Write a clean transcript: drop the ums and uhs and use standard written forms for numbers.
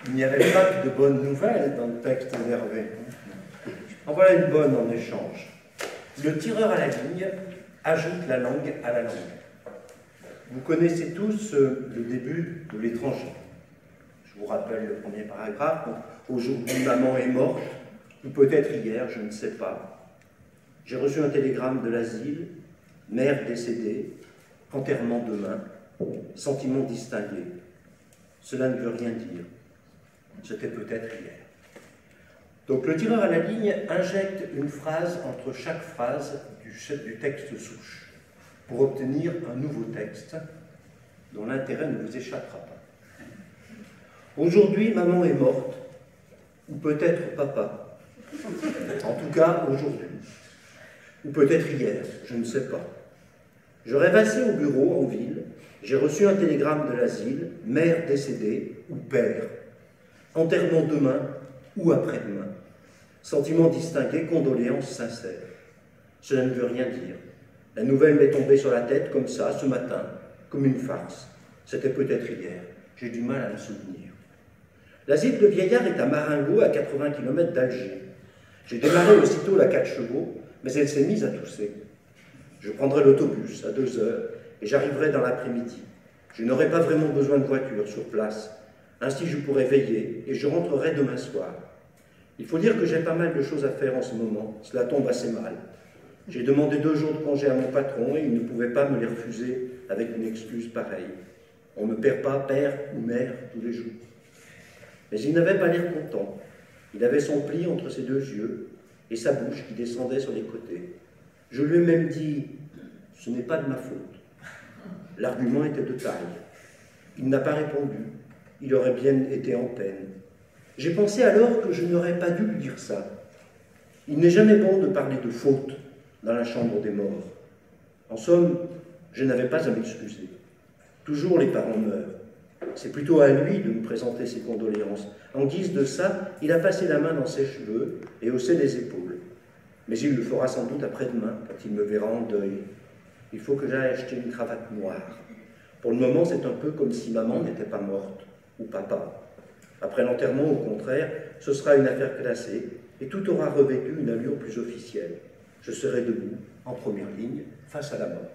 Il n'y avait pas que de bonnes nouvelles dans le texte d'Hervé. En voilà une bonne en échange. Le tireur à la ligne ajoute la langue à la langue. Vous connaissez tous le début de L'étranger. Je vous rappelle le premier paragraphe. Aujourd'hui, maman est morte, ou peut-être hier, je ne sais pas. J'ai reçu un télégramme de l'asile, mère décédée, enterrement demain, sentiment distingué. Cela ne veut rien dire. C'était peut-être hier. Donc le tireur à la ligne injecte une phrase entre chaque phrase du texte souche pour obtenir un nouveau texte dont l'intérêt ne vous échappera pas. Aujourd'hui, maman est morte, ou peut-être papa. En tout cas, aujourd'hui. Ou peut-être hier, je ne sais pas. Je rêvassais au bureau, en ville. J'ai reçu un télégramme de l'asile, mère décédée, ou père. Enterrement demain, ou après-demain. Sentiment distingué, condoléances sincères. Cela ne veut rien dire. La nouvelle m'est tombée sur la tête comme ça, ce matin, comme une farce. C'était peut-être hier. J'ai du mal à me souvenir. L'asile de Vieillard est à Marengo, à 80 km d'Alger. J'ai démarré aussitôt la 4 chevaux, mais elle s'est mise à tousser. Je prendrai l'autobus à 2 heures et j'arriverai dans l'après-midi. Je n'aurai pas vraiment besoin de voiture sur place. Ainsi, je pourrai veiller et je rentrerai demain soir. Il faut dire que j'ai pas mal de choses à faire en ce moment. Cela tombe assez mal. J'ai demandé 2 jours de congé à mon patron et il ne pouvait pas me les refuser avec une excuse pareille. On ne perd pas père ou mère tous les jours. Mais il n'avait pas l'air content. Il avait son pli entre ses 2 yeux et sa bouche qui descendait sur les côtés. Je lui ai même dit « Ce n'est pas de ma faute ». L'argument était de taille. Il n'a pas répondu. Il aurait bien été en peine. J'ai pensé alors que je n'aurais pas dû lui dire ça. Il n'est jamais bon de parler de faute dans la chambre des morts. En somme, je n'avais pas à m'excuser. Toujours les parents meurent. C'est plutôt à lui de me présenter ses condoléances. En guise de ça, il a passé la main dans ses cheveux et haussé les épaules. Mais il le fera sans doute après-demain, quand il me verra en deuil. Il faut que j'aille acheter une cravate noire. Pour le moment, c'est un peu comme si maman n'était pas morte, ou papa. Après l'enterrement, au contraire, ce sera une affaire classée, et tout aura revêtu une allure plus officielle. Je serai debout, en première ligne, face à la mort.